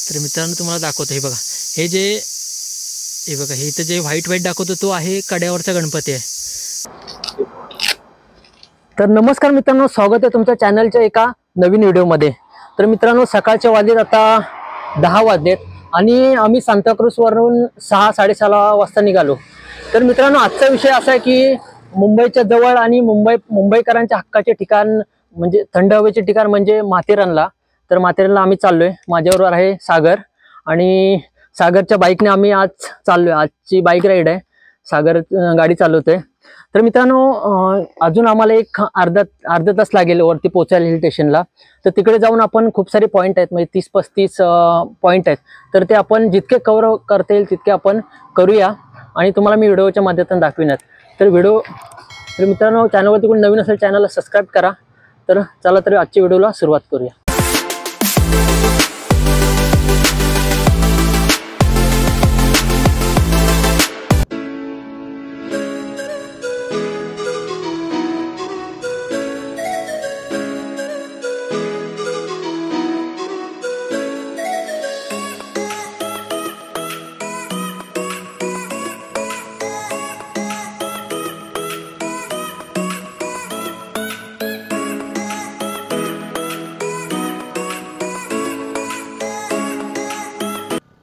तर मित्रांनो तुम्हाला दाखवतो, हे बघा, हे बघा, हे इथं जे व्हाईट दाखवतो तो आहे कड्यावरचा गणपती आहे. तर नमस्कार मित्रांनो, स्वागत आहे तुमच्या चॅनलच्या एका नवीन व्हिडिओमध्ये. तर मित्रांनो सकाळच्या वाजलेत आता 10 वाजलेत आणि आम्ही सांताक्रूजवरून 6-6:30 वाजता निघालो. तर मित्रांनो आजचा विषय असा आहे की मुंबईच्या जवळ आणि मुंबईकरांच्या हक्काचे ठिकाण म्हणजे थंड हवेचे ठिकाण म्हणजे माथेरानला. तर माथेरानला आम्ही चाललोय. माझ्याबरोबर आहे सागर आणि सागरच्या बाईकने आम्ही आज चाललोय. आजची बाईक राईड आहे, सागर गाडी चालवतोय. तर मित्रांनो अजून आम्हाला एक अर्धा तास लागेल वरती पोहोचायला हिल स्टेशनला. तर तिकडे जाऊन आपण खूप सारे पॉईंट आहेत, म्हणजे 30-35 पॉईंट आहेत. तर ते आपण जितके कव्हर करता येईल तितके आपण करूया आणि तुम्हाला मी व्हिडिओच्या माध्यमातून दाखविणार. तर मित्रांनो चॅनलवरती कोणी नवीन असेल चॅनलला सबस्क्राईब करा. तर चला तर आजच्या व्हिडिओला सुरुवात करूया.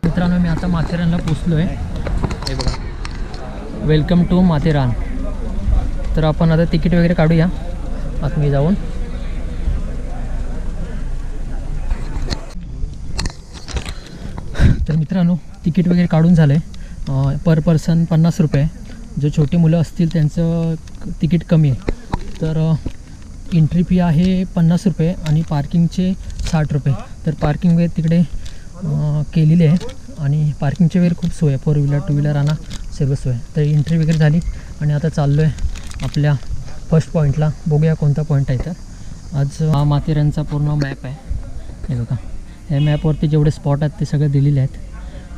मित्रांनो मी आता माथेरानला पोचलो आहे. हे बघा, वेलकम टू माथेरान. तर आपण आता तिकीट वगैरे काढूया आतमध्ये जाऊन. तर मित्रांनो तिकीट वगैरे काढून झालं आहे. पर पर्सन 50 रुपये. जो छोटे मुलं असतील त्यांचं तिकीट कमी आहे. तर एंट्री फी आहे 50 रुपये आणि पार्किंगचे 60 रुपये. तर पार्किंग वगैरे तिकडे केलेली आहे आणि पार्किंगच्या वगैरे खूप सोय आहे. 4 व्हीलर 2 व्हीलर आणा सर्व सोय. तर एंट्री वगैरे झाली आणि आता चाललो आहे आपल्या फर्स्ट पॉईंटला. बघूया कोणता पॉईंट आहे. तर आज हा माथेरानचा पूर्ण मॅप आहे. हे बघा, या मॅपवरती जेवढे स्पॉट आहेत ते सगळे दिलेले आहेत.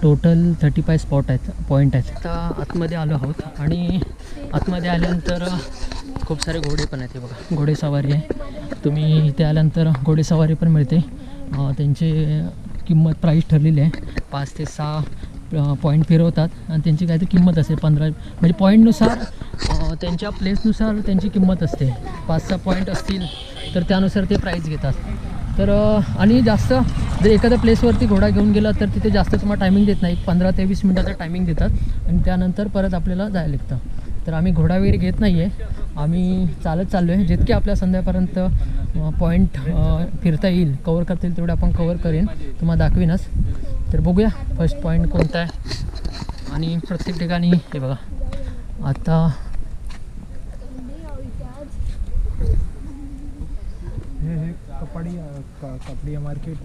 टोटल 35 स्पॉट आहेत, पॉईंट आहेत. आता आतमध्ये आलो आहोत आणि आतमध्ये आल्यानंतर खूप सारे घोडे पण आहेत. हे बघा, घोडेसवारी आहे. तुम्ही इथे आल्यानंतर घोडेसवारी पण मिळते. त्यांचे किंमत प्राईस ठरलेली आहे. 5 ते 6 पॉईंट फिरवतात आणि त्यांची काहीतरी किंमत असते 15, म्हणजे पॉईंटनुसार त्यांच्या प्लेसनुसार त्यांची किंमत असते. 5-6 पॉईंट असतील तर त्यानुसार ते प्राईस घेतात. तर आणि जास्त जर एखाद्या प्लेसवरती घोडा घेऊन गेला तर तिथे जास्त तुम्हाला टायमिंग देत नाही. 15 ते 20 मिनटाचा टायमिंग देतात आणि त्यानंतर परत आपल्याला जायला लागतं. तर आम्ही घोडा वगैरे घेत नाही आहे, आम्ही चालत चाललो आहे. जितके आपल्या संध्यापर्यंत पॉईंट फिरता येईल, कवर करता येईल तेवढे आपण कवर करेन, तुम्हाला दाखवीनच. तर बघूया फर्स्ट पॉईंट कोणता आहे. आणि प्रत्येक ठिकाणी हे बघा आता हे कपडी मार्केट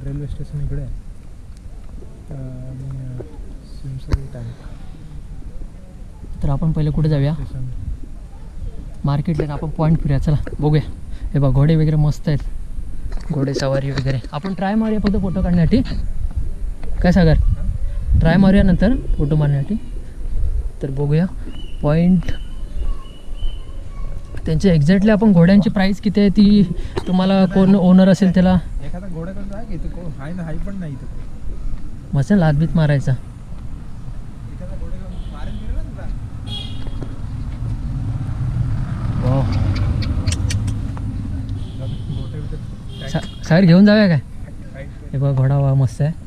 रेल्वे स्टेशन इकडे तर आपण पहिले कुठे जाऊया, मार्केटला. आपण पॉईंट फिरूया, चला बघूया. हे बघा घोडे वगैरे मस्त आहेत, घोडेसवारी वगैरे. आपण ट्राय मारूया फक्त फोटो काढण्यासाठी. काय सागर, ट्राय मारूया नंतर फोटो मारण्यासाठी. तर बघूया पॉईंट त्यांचे एक्झॅक्टली. आपण घोड्यांची प्राईस किती आहे ती तुम्हाला कोण ओनर असेल त्याला एखादा घोड्याकडे आहे की तो हाय ना, हाय पण नाही इथं मस्त लादबीत मारायचा. सागर घेऊन जाऊया काय. हे बघा घोडा वा मस्त आहे.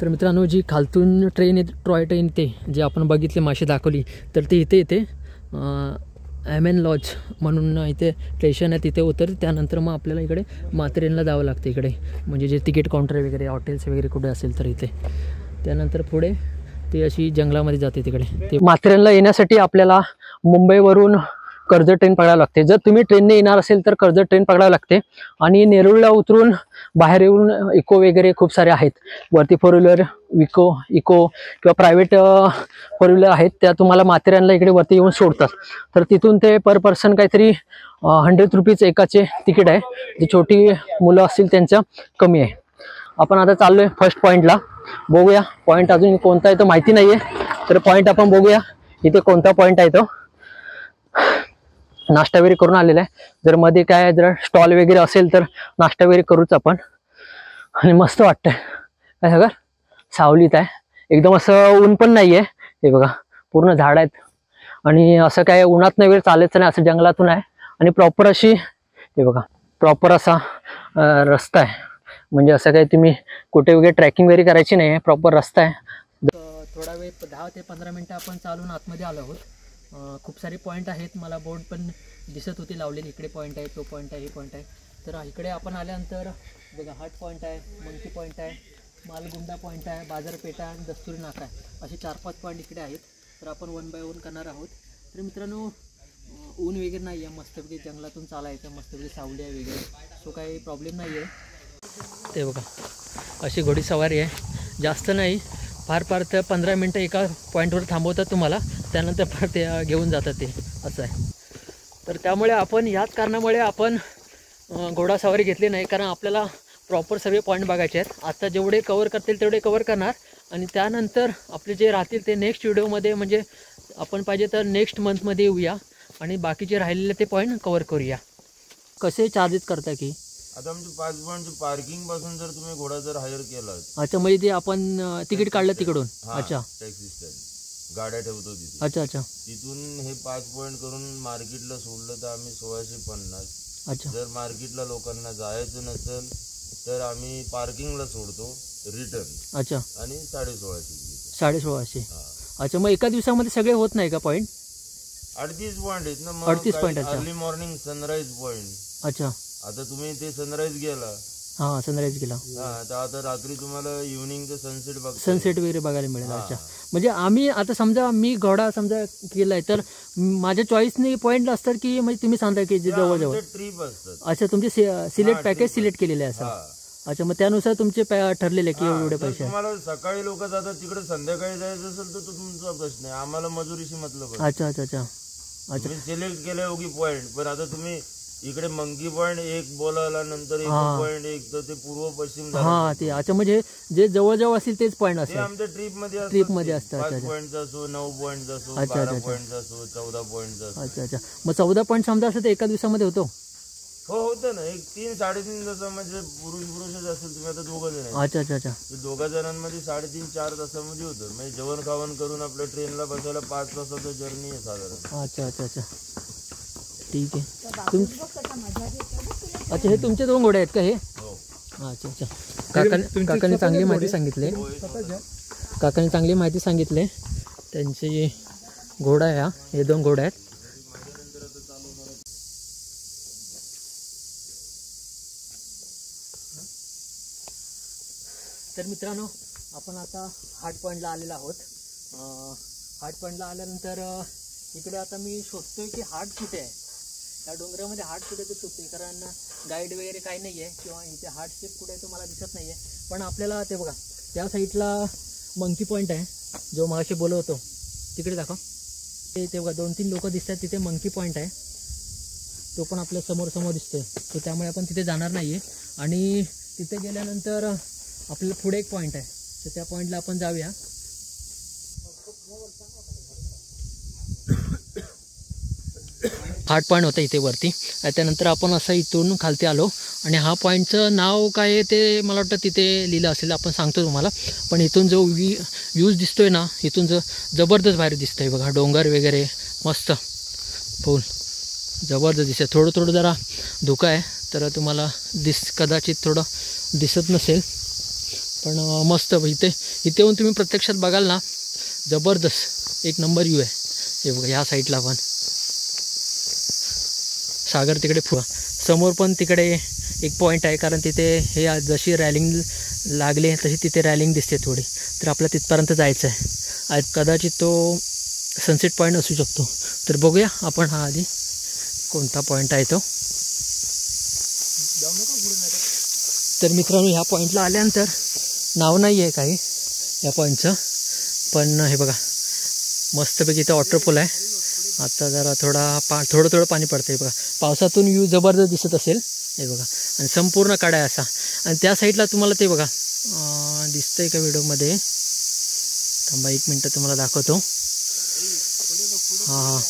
तर मित्रांनो जी खालतून ट्रेन येते, टॉय ट्रेन ते जे आपण बघितले माशी दाखवली, तर ते इथे येते एमएन लॉज म्हणून इथे स्टेशन आहे, तिथे उतरते. त्यानंतर मग आपल्याला इकडे माथेरानला जावं लागतं इकडे, म्हणजे जे तिकीट काउंटर वगैरे हॉटेल्स वगैरे कुठे असेल तर इथे. त्यानंतर पुढे ती अशी जंगलामध्ये जाते तिकडे. ते माथेरानला येण्यासाठी आपल्याला मुंबईवरून कर्जत ट्रेन पकडावी लागते. जर तुम्ही ट्रेनने येणार असेल तर कर्जत ट्रेन पकडावी लागते. आणि नेरूळला उतरून बाहेर येऊन इको वगैरे खूप सारे आहेत वरती, 4 व्हीलर इको किंवा प्रायव्हेट 4 व्हीलर आहेत, त्या तुम्हाला माथेरानला इकडे वरती येऊन सोडतात. तर तिथून ते पर पर्सन काहीतरी 100 रुपीज एकाचे तिकीट आहे. जे छोटी मुलं असतील त्यांचं कमी आहे. आपण आता चाललोय फर्स्ट पॉईंटला. बघूया पॉईंट अजून कोणता आहे तो माहिती नाहीये, तर पॉईंट आपण बघूया इथे कोणता पॉईंट आहे तो. नाश्ता वगैरे करून आलेला आहे. जर मध्ये काय जर स्टॉल वगैरे असेल तर नाश्ता वगैरे करूच आपण. आणि मस्त वाटतंय काय सगळं सावलीत आहे एकदम, असं ऊन पण नाहीये. हे बघा पूर्ण झाड आहेत आणि असं काय उन्हात नाही वेळ चालायचं नाही, असं जंगलातून आहे. आणि प्रॉपर अशी हे बघा प्रॉपर असा रस्ता आहे. म्हणजे असं काही तुम्ही कुठे वगैरे ट्रॅकिंग वगैरे करायची नाही आहे, प्रॉपर रस्ता आहे. थोडा वेळ 10 ते 15 मिनटं आपण चालून आतमध्ये आलो आहोत. खूप सारे पॉईंट आहेत, मला बोर्ड पण दिसत होते लावलेले. इकडे पॉईंट आहे, तो पॉईंट आहे, हे पॉईंट आहे. तर इकडे आपण आल्यानंतर बघा हार्ट पॉईंट आहे, मंकी पॉईंट आहे, मालगुंडा पॉईंट आहे, बाजारपेठा आणि दस्तुरी नाका आहे. असे 4-5 पॉईंट इकडे आहेत. तर आपण 1 बाय 1 करणार आहोत. तर मित्रांनो ऊन वगैरे नाही आहे, मस्तपैकी जंगलातून चालायचं, मस्तपैकी सावली आहे वगैरे, सो काही प्रॉब्लेम नाही आहे. ते बघा अशी घोडीसवारी आहे, जास्त नाही, फार तर 15 मिनटं एका पॉईंटवर थांबवतात तुम्हाला, त्यानंतर फार ते घेऊन जातात ते, असं आहे. तर त्यामुळे आपण याच कारणामुळे आपण घोडासवारी घेतली नाही, कारण आपल्याला प्रॉपर सर्व पॉईंट बघायचे आहेत. आता जेवढे कवर करतील तेवढे कवर करणार आणि त्यानंतर आपले जे राहतील ते नेक्स्ट व्हिडिओमध्ये, म्हणजे आपण पाहिजे तर नेक्स्ट मंथमध्ये येऊया आणि बाकीचे राहिलेले ते पॉईंट कवर करूया. कसे चार्जेस करता की आता आमचे 5 पॉईंट पार्किंग पासून जर तुम्ही घोडा जर हायर केला, अच्छा म्हणजे ते आपण तिकीट काढलं तिकडून, अच्छा टॅक्सी स्टँड गाड्या ठेवतो तिथे, अच्छा तिथून हे 5 पॉईंट करून मार्केटला सोडलं तर आम्ही 1650. अच्छा जर मार्केटला लोकांना जायचं नसेल तर आम्ही पार्किंगला सोडतो रिटर्न, अच्छा आणि 1650. 1650. अच्छा मग एका दिवसामध्ये सगळे होत नाही का पॉईंट? 38 पॉईंट आहेत ना. 38 पॉईंट. अच्छा अर्ली मॉर्निंग सनराईज पॉईंट. अच्छा आता तुम्ही ते सनराईज गेला, हां सनराईज गेला, तर आता रात्री तुम्हाला इव्हनिंगचं सनसेट वगैरे बघायला मिळेल. अच्छा म्हणजे आम्ही आता समजा मी घोडा समजा केलाय तर माझ्या चॉईसने पॉईंट असतात की म्हणजे तुम्ही सांगता की जवळजवळ ट्रिप असतात. अच्छा तुमचे सिलेक्ट पॅकेज सिलेक्ट केलेले आहे असं. अच्छा मग त्यानुसार तुमचे ठरलेले की एवढे पैसे. तुम्हाला सकाळी लोक जातात तिकडे, संध्याकाळी जायचं असेल तर तो तुमचा प्रश्न आहे, आम्हाला मजुरीशी मतलब. अच्छा अच्छा अच्छा अच्छा तुम्ही सिलेक्ट केले होगी पॉईंट, पण आता तुम्ही इकडे मंकी पॉईंट एक बोलायला नंतर एक पॉईंट एक, तर ते पूर्व पश्चिम. हा ते अच्छा म्हणजे जे जवळजवळ असतील तेच पॉईंट ते असतात आमच्या ट्रिप मध्ये असतात. 5 पॉईंटचा असो, 9 पॉईंटचा असो, 12 पॉईंटचा असो, 14 पॉईंटचा असो. अच्छा अच्छा मग 14 पॉईंट समजा असं तर एका दिवसामध्ये होतो? हो होतं ना, एक 3-3.5 जसं म्हणजे पुरुषच असेल तुम्ही आता 2 जण. अच्छा अच्छा अच्छा 2 जणांमध्ये 3.5-4 तासामध्ये होतं. म्हणजे जेवण खावण करून आपल्या ट्रेनला बसायला 5 तासाचं जर्नी आहे साधारण. अच्छा अच्छा अच्छा ठीक आहे. अच्छा हे तुमचे 2 घोडे आहेत का हे? अच्छा अच्छा काकांनी चांगली माहिती सांगितली, काकांनी चांगली माहिती सांगितली. त्यांची घोडा आहे, हे 2 घोडे आहेत. तर मित्रांनो आपण आता हार्ट पॉईंटला आलेलो आहोत. हार्ट पॉईंटला आल्यानंतर इकडे आता मी शोधतोय की हार्ट कुठे आहे. त्या डोंगरामध्ये हार्ट कुठे ते शोधतोय, कारण गाईड वगैरे काही नाही आहे किंवा इथे हार्ट शेप कुठे तो मला दिसत नाही आहे. पण आपल्याला ते बघा त्या साईडला मंकी पॉईंट आहे जो मगाशी बोलत होतो, तिकडे दाखव. ते बघा 2-3 लोक दिसतात तिथे. मंकी पॉईंट आहे तो पण आपल्या समोर दिसतोय, तर त्यामुळे आपण तिथे जाणार नाही आहे. आणि तिथे गेल्यानंतर आपल्याला पुढे एक पॉईंट आहे, तर त्या पॉईंटला आपण जाऊया. हार्ट पॉईंट होता इथे वरती, त्यानंतर आपण असं इथून खालती आलो. आणि हा पॉईंटचं नाव काय आहे ते मला वाटतं तिथे लिहिलं असेल, आपण सांगतो तुम्हाला. पण इथून जो व्ह्यूज दिसतोय ना, इथून जबरदस्त बाहेर दिसतंय बघा, डोंगर वगैरे मस्त फुल जबरदस्त दिसतंय. थोडं जरा धुकं आहे तर तुम्हाला कदाचित थोडं दिसत नसेल, पण मस्त इथे येऊन तुम्ही प्रत्यक्षात बघाल ना, जबरदस्त एक नंबर व्ह्यू आहे. हे बघा ह्या साईडला पण सागर तिकडे समोर पण तिकडे एक पॉईंट आहे, कारण तिथे हे जशी रॅलिंग लागले तशी तिथे रॅलिंग दिसते थोडी, तर आपल्याला तिथपर्यंत जायचं आहे. आज कदाचित तो सनसेट पॉईंट असू शकतो, तर बघूया आपण हा आधी. कोणता पॉईंट आहे तो. तर मित्रांनो ह्या पॉईंटला आल्यानंतर नाव नाही आहे काही या पॉईंटचं, पण हे बघा मस्तपैकी इथं वॉटरफॉल आहे. आता जरा थोडं पाणी पडतं आहे बघा. पावसातून व्ह्यू जबरदस्त दिसत असेल हे बघा. आणि संपूर्ण कडा आहे असा. आणि त्या साईडला तुम्हाला ते बघा दिसतंय का व्हिडिओमध्ये, थांबा 1 मिनटं तुम्हाला दाखवतो. हां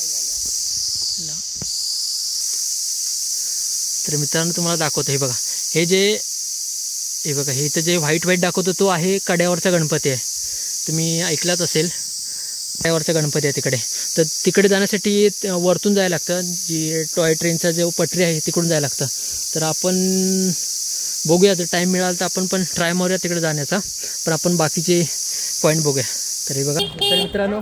तर मित्रांनो तुम्हाला दाखवतो. हे बघा हे बघा हे इथं जे व्हाईट दाखवतो तो आहे कड्यावरचा गणपती आहे. तुम्ही ऐकलाच असेल कड्यावरचा गणपती आहे तिकडे. तर तिकडे जाण्यासाठी वरतून जायला लागतं, जी टॉय ट्रेनचा जो पटरी आहे तिकडून जायला लागतं. तर आपण बघूया जर टाईम मिळाला तर आपण पण ट्राय मारूया तिकडे जाण्याचा. पण आपण बाकीचे पॉईंट बघूया. तर हे बघा तर मित्रांनो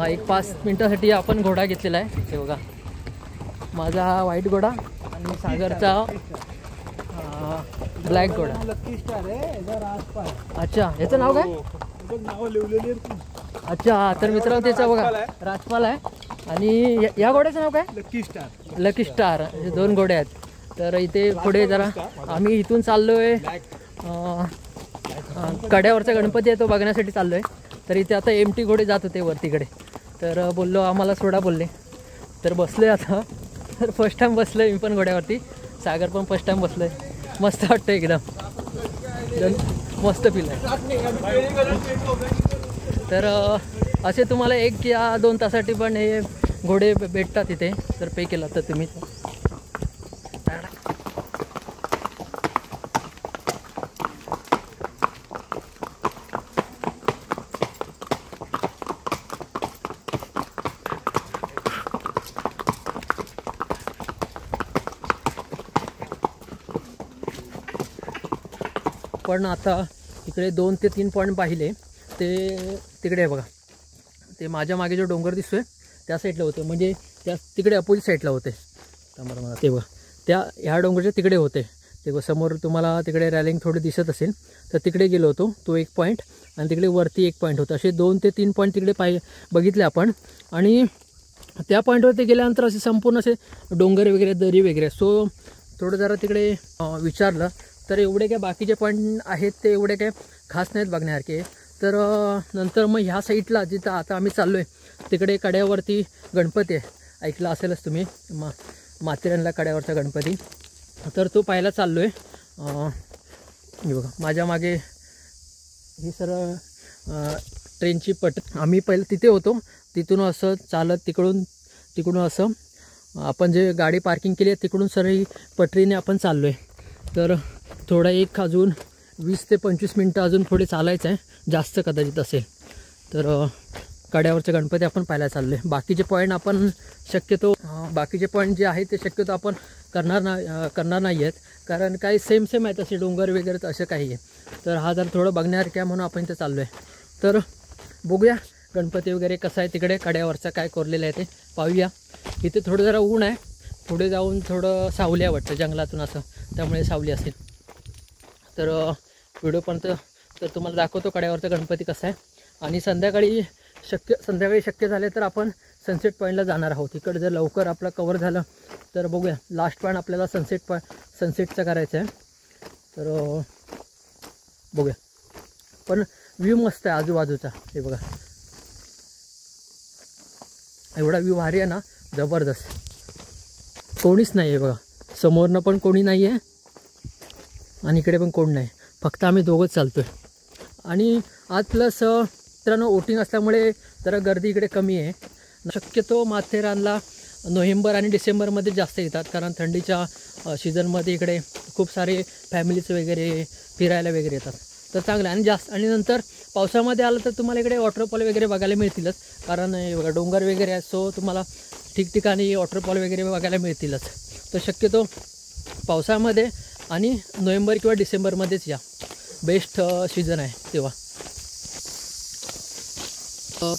1-5 मिनटासाठी आपण घोडा घेतलेला आहे. हे बघा माझा हा व्हाईट घोडा आणि सागरचा ब्लॅक घोडा. अच्छा याचं नाव काय? अच्छा तर मित्रांनो त्याचं बघा राजपाल आहे. आणि या घोड्याचं नाव काय? Lucky star. हे 2 घोडे आहेत. तर इथे पुढे जरा आम्ही इथून चाललोय कड्यावरचा गणपती आहे तो बघण्यासाठी चाललोय. तर इथे आता एमटी घोडे जात होते वरतीकडे. तर बोललो आम्हाला सोडा बोलले. तर बसलोय आता. तर फर्स्ट टाइम बसलोय मी पण घोड्यावरती. सागर पण फर्स्ट टाइम बसलोय. मस्त वाटतं एकदम मस्त फील आहे. तर असे तुम्हाला 1 या 2 तासासाठी पण हे घोडे भेटतात इथे जर पे केला तर तुम्ही. पण आता इकडे 2 ते 3 पॉईंट पाहिले ते तिकडे आहे बघा. ते माझ्या मागे जो डोंगर दिसतोय त्या साईडला होते, म्हणजे त्या तिकडे अपोजिट साईडला होते. मला ते बघा ह्या डोंगरच्या तिकडे होते. ते बघा समोर तुम्हाला तिकडे रॅलिंग थोडी दिसत असेल तर तिकडे गेलो होतो. तो 1 पॉईंट आणि तिकडे वरती 1 पॉईंट होता. असे 2 ते 3 पॉईंट तिकडे बघितले आपण. आणि त्या पॉईंटवरती गेल्यानंतर असे संपूर्ण असे डोंगर वगैरे दरी वगैरे. सो थोडं जरा तिकडे विचारलं तर एवढे काय बाकीचे पॉईंट आहेत ते एवढे काय खास नाहीत बघण्यासारखे. तर नंतर मग ह्या साईडला जिथं आता आम्ही चाललो आहे तिकडे कड्यावरती गणपती आहे. ऐकलं असेलच तुम्ही माथेरानला कड्यावरचा गणपती. तर तो पाहायला चाललो आहे. हे बघा माझ्या मागे ही सरळ ट्रेनची आम्ही पहिलं तिथे होतो. तिथून असं चालत तिकडून असं आपण जे गाडी पार्किंग केली आहे तिकडून सरळ पटरीने आपण चाललो आहे. तर थोडा अजून 20 ते 25 मिनटं अजून पुढे चालायचं आहे, जास्त कदाचित असेल. तर कड्यावरचे गणपती आपण पाहायला चाललो आहे. बाकीचे पॉईंट आपण शक्यतो बाकीचे पॉईंट जे आहेत ते शक्यतो आपण करणार नाही आहेत, कारण काही सेम आहेत असे डोंगर वगैरे तर असं काही आहे. तर हा जर थोडं बघण्यासारखं आहे म्हणून आपण इथे चाललो आहे. तर बघूया गणपती वगैरे कसं आहे तिकडे कड्यावरचा काय कोरलेलं आहे ते पाहूया. इथे थोडं जरा ऊन आहे, पुढे जाऊन थोडं सावली आहे वाटतं जंगलातून असं, त्यामुळे सावली असेल. तर व्हिडिओपर्यंत तर तुम्हाला दाखवतो कड्यावरचा गणपती कसा आहे. आणि संध्याकाळी शक्य झाले तर आपण सनसेट पॉईंटला जाणार आहोत. इकडे जर लवकर आपलं कवर झालं तर बघूया. लास्ट पॉईंट आपल्याला सनसेटचा करायचं आहे. तर बघूया. पण व्ह्यू मस्त आहे आजूबाजूचा. हे बघा एवढा व्ह्यू भारी आहे ना, जबरदस्त. कोणीच नाही आहे बघा, समोरनं पण कोणी नाही आहे आणि इकडे पण कोण नाही, फक्त आम्ही दोघंच चालतो आहे. आणि आज प्लस मित्रांनो वोटिंग असल्यामुळे जरा गर्दी इकडे कमी आहे. शक्यतो माथेरानला नोव्हेंबर आणि डिसेंबरमध्ये जास्त येतात, कारण थंडीच्या सीझनमध्ये इकडे खूप सारे फॅमिलीज वगैरे फिरायला वगैरे येतात. तर चांगलं आहे. आणि नंतर पावसामध्ये आलं तर तुम्हाला इकडे वॉटरफॉल वगैरे बघायला मिळतीलच, कारण बघा डोंगर वगैरे आहे. सो तुम्हाला ठिकठिकाणी वॉटरफॉल वगैरे बघायला मिळतीलच. तर शक्यतो पावसामध्ये आणि नोव्हेंबर किंवा डिसेंबरमध्येच या, बेस्ट सीझन आहे तेव्हा.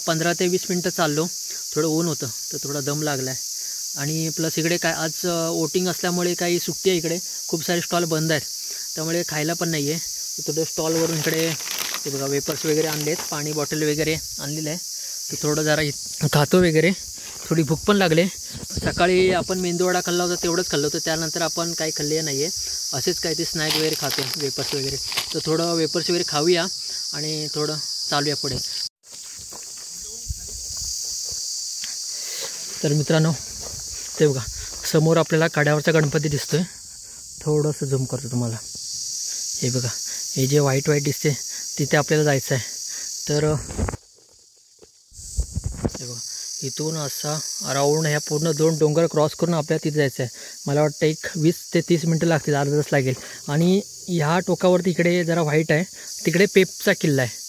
15 ते 20 मिनटं चाललो. थोडं ऊन होतं तर थोडा दम लागला आहे. आणि प्लस इकडे काय आज वोटिंग असल्यामुळे काही सुट्टी आहे, इकडे खूप सारे स्टॉल बंद आहेत, त्यामुळे खायला पण नाही आहे. थोडं स्टॉलवरून इकडे ते बघा वेपर्स वगैरे आणले आहेत, पाणी बॉटल वगैरे आणलेलं आहे. तर थोडं जरा खातो वगैरे. थोडी भूक पण लागले. सकाळी आपण मेंदूवडा खाल्ला होता तेवढंच खाल्लं होतं, त्यानंतर आपण काही खाल्ले नाही आहे. असेच काही ते स्नॅक वगैरे खातो वेपर्स वगैरे. तर थोडं वेपर्स वगैरे खाऊया आणि थोडं चालूया पुढे. तर मित्रांनो ते बघा समोर आपल्याला कड्यावरचा गणपती दिसतोय. थोडंसं झूम करतो तुम्हाला. हे बघा हे जे व्हाईट दिसते तिथे आपल्याला जायचं आहे. तर हे बघा इथून असा राऊंड ह्या पूर्ण 2 डोंगर क्रॉस करून आपल्याला तिथे जायचं आहे. मला वाटतं एक 20 ते 30 मिनटं लागतील, अर्धा तास लागेल. आणि ह्या टोकावरती इकडे जरा व्हाईट आहे, तिकडे पेपचा किल्ला आहे.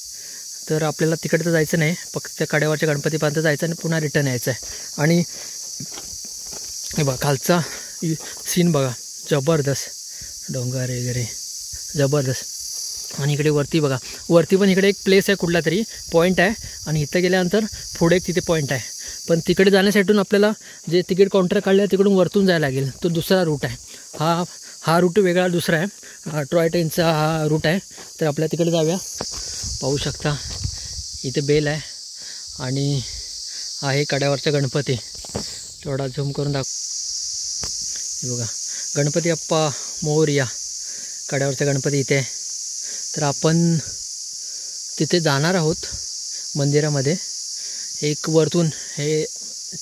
तर आपल्याला तिकडे तर जायचं नाही, फक्त त्या कड्यावरच्या गणपतीपर्यंत जायचं आणि पुन्हा रिटर्न यायचं आहे. आणि हे बघा खालचा सीन बघा, जबरदस्त डोंगर वगैरे जबरदस्त. आणि इकडे वरती बघा, वरती पण इकडे एक प्लेस आहे, कुठला तरी पॉईंट आहे. आणि इथं गेल्यानंतर पुढे एक तिथे पॉईंट आहे. पण तिकडे जाण्यासाठी आपल्याला जे तिकीट काउंटर काढलं आहे तिकडून वरतून जायला लागेल. तो दुसरा रूट आहे. हा रूट वेगळा दुसरा आहे, टॉय ट्रेनचा हा रूट आहे. तर आपल्या तिकडे जाऊया. पाहू शकता इथे बेल आहे आणि आहे कड्यावरचा गणपती. थोडा झूम करून हे बघा गणपती अप्पा मोरया, कड्यावरचा गणपती इथे. तर आपण तिथे जाणार आहोत मंदिरामध्ये. एक वरतून हे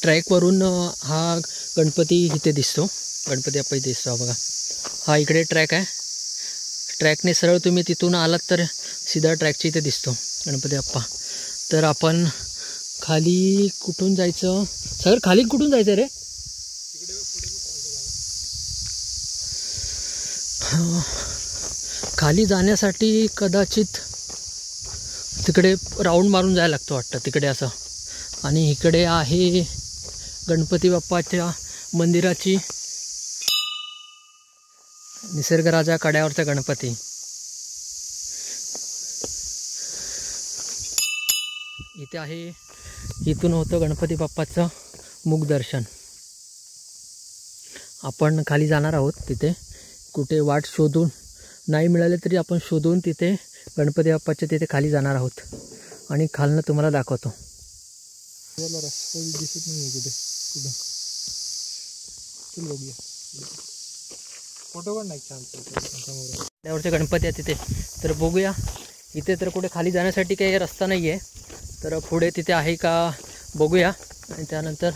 ट्रॅकवरून हा गणपती इथे दिसतो, गणपती अप्पा इथे दिसतो. बघा हा इकडे ट्रॅक आहे. ट्रॅकने सरळ तुम्ही तिथून आलात तर सीधा ट्रॅकच्या इथे दिसतो गणपती अप्पा. तर आपण खाली कुठून जायचं सर, खाली कुठून जायचं रे? खाली जाण्यासाठी कदाचित तिकडे राऊंड मारून जायला लागतं वाटतं तिकडे असं. आणि इकडे आहे गणपती बाप्पाच्या मंदिराची निसर्गराजा कड्यावरचा गणपती. इथे आहे, इथून होतं गणपती बाप्पाचं मुखदर्शन. आपण खाली जाणार आहोत. तिथे कुठे वाट शोधून नाही मिळाले तरी आपण शोधून तिथे गणपती बाप्पाच्या तिथे खाली जाणार आहोत आणि खालनं तुम्हाला दाखवतो. रस्ता दिसत नाही कुठे कुठं. चल बघूया, फोटो पण नाही छान समोर त्यावरचे गणपती आहे तिथे. तर बघूया इथे तर कुठे खाली जाण्यासाठी काही रस्ता नाही आहे. तर पुढे तिथे आहे का बघूया आणि त्यानंतर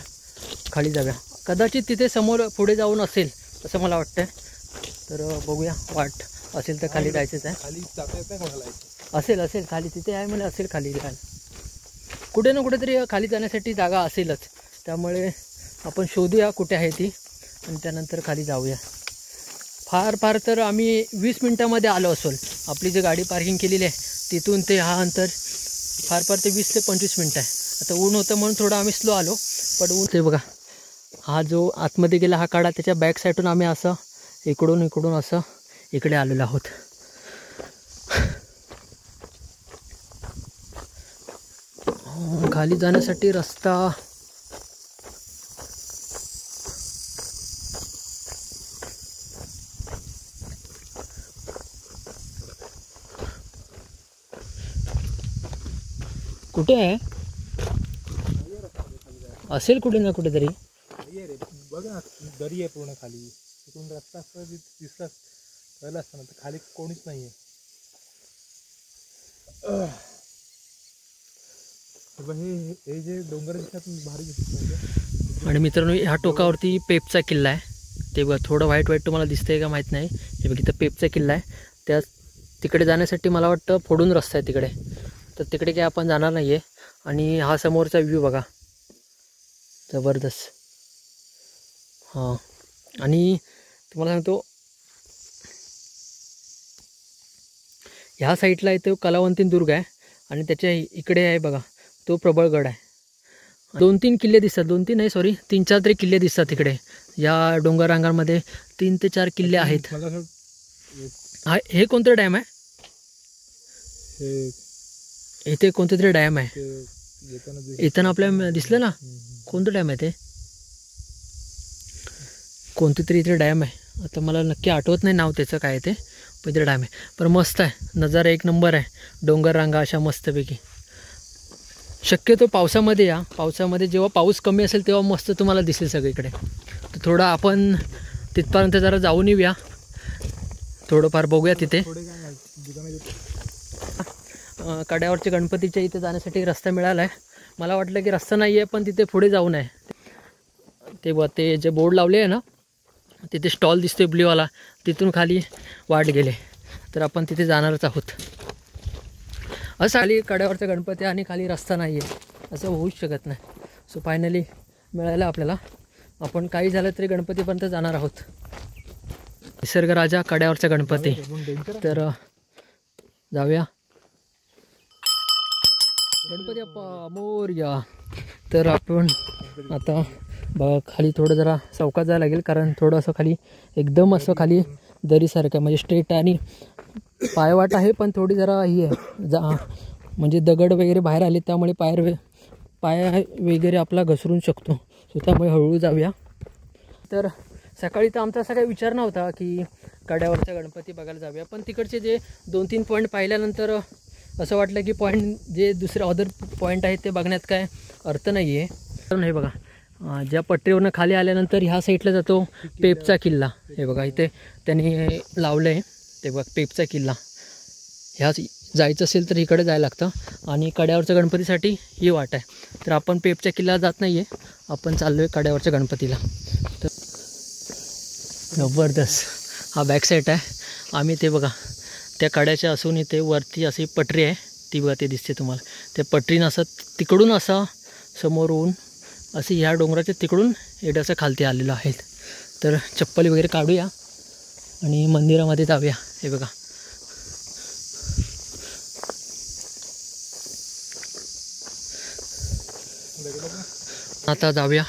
खाली जाऊया. कदाचित तिथे समोर पुढे जाऊन असेल असं मला वाटतं. तर बघूया, वाट असेल तर खाली जायचंच आहे. खाली जाता येत नाही कोणाला. असेल खाली तिथे आहे मला, असेल खाली जायला. कुठे ना कुठेतरी खाली जाण्यासाठी जागा असेलच. त्यामुळे आपण शोधूया कुठे आहे ती आणि त्यानंतर खाली जाऊया. फार तर आम्ही 20 मिनटामध्ये आलो असेल. आपली जी गाडी पार्किंग केलेली आहे तिथून ते हा अंतर फार ते 20 ते 25 मिनटं आहे. आता ऊन होतं म्हणून थोडं आम्ही स्लो आलो. पण ऊन ते बघा, हा जो आतमध्ये गेला हा काढा, त्याच्या बॅक साईडून आम्ही असं इकडून असं इकडे आलेलो आहोत. खाली जाण्यासाठी रस्ता कुठे आहे? असेल कुठे ना कुठेतरी. बघ ना, दरी आहे पूर्ण खाली. तिथून रस्ता असता दिसला कळलं असतं ना. तर खाली कोणीच नाही आहे. हे जे डोंगर दिसतात भारी दिसतात. आणि मित्रांनो ह्या टोकावरती पेपचा किल्ला आहे. ते बघा थोडं व्हाईट तुम्हाला दिसतंय का माहीत नाही. हे बघ इथं पेपचा किल्ला आहे. त्या तिकडे जाण्यासाठी मला वाटतं फोडून रस्ता आहे तिकडे. तर तिकडे काय आपण जाणार नाही आहे. आणि हा समोरचा व्ह्यू बघा, जबरदस्त. हां, आणि तुम्हाला सांगतो ह्या साईडला इथे कलावंतीन दुर्ग आहे आणि त्याच्या इकडे आहे बघा तो प्रबळगड आहे. 2-3 किल्ले दिसतात. 2-3 नाही सॉरी 3-4 तरी किल्ले दिसतात तिकडे. या डोंगर रांगांमध्ये 3 ते 4 किल्ले आहेत. हा हे कोणतं डॅम आहे? इथे कोणतं तरी डॅम आहे. येताना आपल्याला दिसलं ना, कोणतं डॅम आहे ते? कोणती तरी इथे डॅम आहे. आता मला नक्की आठवत नाही नाव त्याचं काय ते, पण इथे डॅम आहे. पण मस्त आहे, नजारा एक नंबर आहे. डोंगर रांगा अशा मस्तपैकी. शक्यतो पावसामध्ये या. पावसामध्ये जेव्हा पाऊस कमी असेल तेव्हा मस्त तुम्हाला दिसेल सगळीकडे. तर थोडं आपण तिथपर्यंत जरा जाऊन येऊया, थोडंफार बघूया तिथे. कड्यावरच्या गणपतीच्या इथे जाण्यासाठी रस्ता मिळाला आहे. मला वाटलं की रस्ता नाही आहे, पण तिथे पुढे जाऊन आहे ते जे बोर्ड लावले आहे ना, तिथे स्टॉल दिसतोय ब्ल्यूवाला, तिथून खाली वाट गेले. तर आपण तिथे जाणारच आहोत. असं खाली कड्यावरचा गणपती आणि खाली रस्ता नाही आहे असं होऊच शकत नाही. सो फायनली मिळालं आपल्याला. आपण काही झालं तरी गणपतीपर्यंत जाणार आहोत. निसर्गराजा कड्यावरचा गणपती. तर जाऊया. गणपती बाप्पा मोरया. तर आपण आता बघा खाली थोडं जरा चौकात जायला लागेल, कारण थोडं असं खाली एकदम असं खाली दरीसारखं म्हणजे स्ट्रेट आणि पायवाट आहे, पण थोडी जरा ही आहे म्हणजे दगड वगैरे बाहेर आले त्यामुळे पाय वगैरे आपला घसरून शकतो. सो त्यामुळे हळूहळू जाऊया. तर सकाळी तर आमचा असा काही विचार नव्हता की कड्यावरचा गणपती बघायला जाऊया, पण तिकडचे जे 2-3 पॉईंट पाहिल्यानंतर असं वाटलं की पॉईंट जे दुसरे अदर पॉईंट आहेत ते बघण्यात काय अर्थ नाही आहे. तर नाही बघा, ज्या पट्टीवरनं खाली आल्यानंतर ह्या साईडला जातो पेपचा किल्ला. हे बघा इथे त्यांनी लावलं आहे ते बघ, पेपचा किल्ला. ह्या जायचं असेल तर इकडे जायला लागतं आणि कड्यावरच्या गणपतीसाठी ही वाट आहे. तर आपण पेपच्या किल्ल्याला जात नाही आहे, आपण चाललो आहे कड्यावरच्या गणपतीला. तर जबरदस्त हा बॅक साईड आहे. आम्ही ते बघा त्या कड्याच्या असून इथे वरती अशी पटरी आहे, ती बघा ते दिसते तुम्हाला. त्या पटरीनं असं तिकडून असा समोरून असे ह्या डोंगराच्या तिकडून एवढं असं खालती आलेलं आहेत. तर चप्पल वगैरे काढूया आणि मंदिरामध्ये जाऊया. हे बघा आता जाऊया,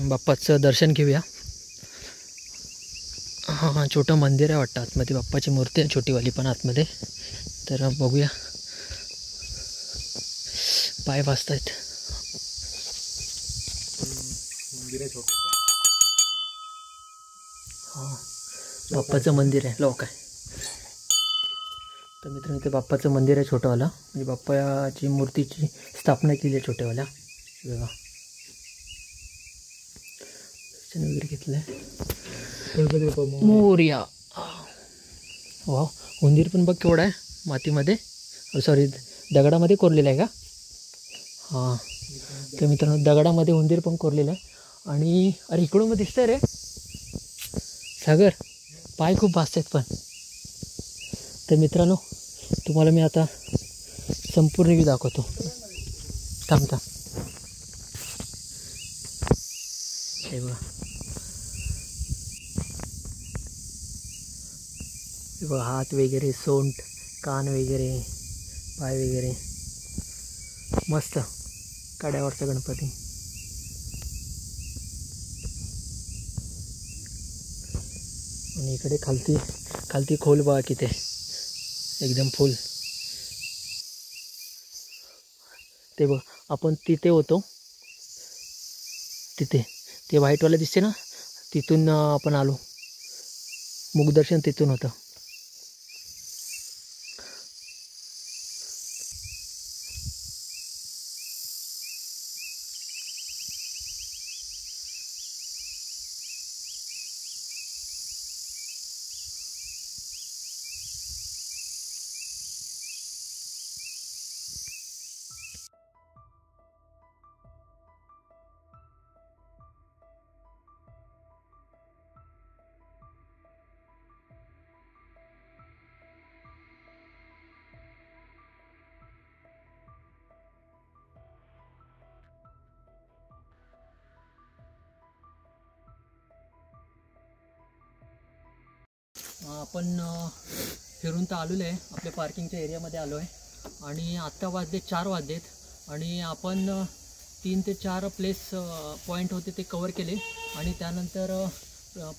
बाप्पाचं दर्शन घेऊया. हां छोटं मंदिर आहे वाटतं आतमध्ये, बाप्पाची मूर्ती आहे छोटीवाली पण आतमध्ये. तर बघूया, पाय वाजत आहेत. हां बाप्पाचं मंदिर आहे लोक आहे. तर मित्रांनो इथे बाप्पाचं मंदिर आहे छोटंवालं, म्हणजे बाप्पाची मूर्तीची स्थापना केली आहे छोट्यावाल्या. बघा दर्शन वगैरे घेतलं आहे. मोरया. वा उंदीर पण बघ केवढा आहे मातीमध्ये, सॉरी दगडामध्ये कोरलेला आहे का? हां तर मित्रांनो दगडामध्ये उंदीर पण कोरलेला आहे. आणि अरे इकडून मग दिसतंय रे सागर, पाय खूप भासत आहेत पण. तर मित्रांनो तुम्हाला मी आता संपूर्ण व्ह्यू दाखवतो. थांबता हे बघा, हे बघा हात वगैरे, सोंड, कान वगैरे, पाय वगैरे मस्त कड्यावरचा गणपती. आणि इकडे खालती खोल बघा किती एकदम फुल. ते बघ आपण तिथे होतो, तिथे ते व्हाईटवाले दिसते ना, तिथून आपण आलो. मुखदर्शन तिथून होतं. आपण फिरून तर आलेलो आहे, आपल्या पार्किंगच्या एरियामध्ये आलो आहे. आणि आत्ता वाजले 4 वाजलेत आणि आपण 3 ते 4 पॉईंट होते ते कवर केले. आणि त्यानंतर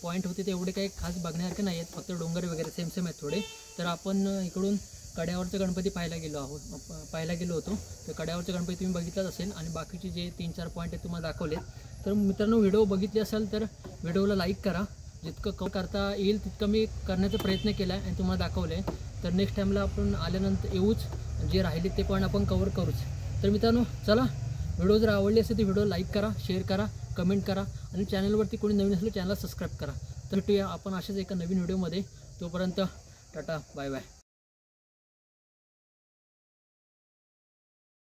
पॉईंट होते ते एवढे काही खास बघण्यासारखे नाही आहेत, फक्त डोंगर वगैरे सेम आहेत थोडे. तर आपण इकडून कड्यावरचा गणपती पाहायला गेलो होतो. तर कड्यावरचा गणपती तुम्ही बघितलाच असेल आणि बाकीचे जे 3-4 पॉईंट आहेत तुम्हाला दाखवलेत. तर मित्रांनो व्हिडिओ बघितले असाल तर व्हिडिओला लाईक करा. जितकं कवर करता येईल तितकं मी करण्याचा प्रयत्न केला आहे आणि तुम्हाला दाखवलं आहे. तर नेक्स्ट टाईमला आपण आल्यानंतर येऊच, जे राहिले ते पण आपण कवर करूच. तर मित्रांनो चला, व्हिडिओ जर आवडली असेल तर व्हिडिओ लाईक करा, शेअर करा, कमेंट करा आणि चॅनलवरती कोणी नवीन असलं चॅनलला सबस्क्राईब करा. तर भेटूया आपण अशाच एका नवीन व्हिडिओमध्ये. तोपर्यंत टाटा, बाय बाय.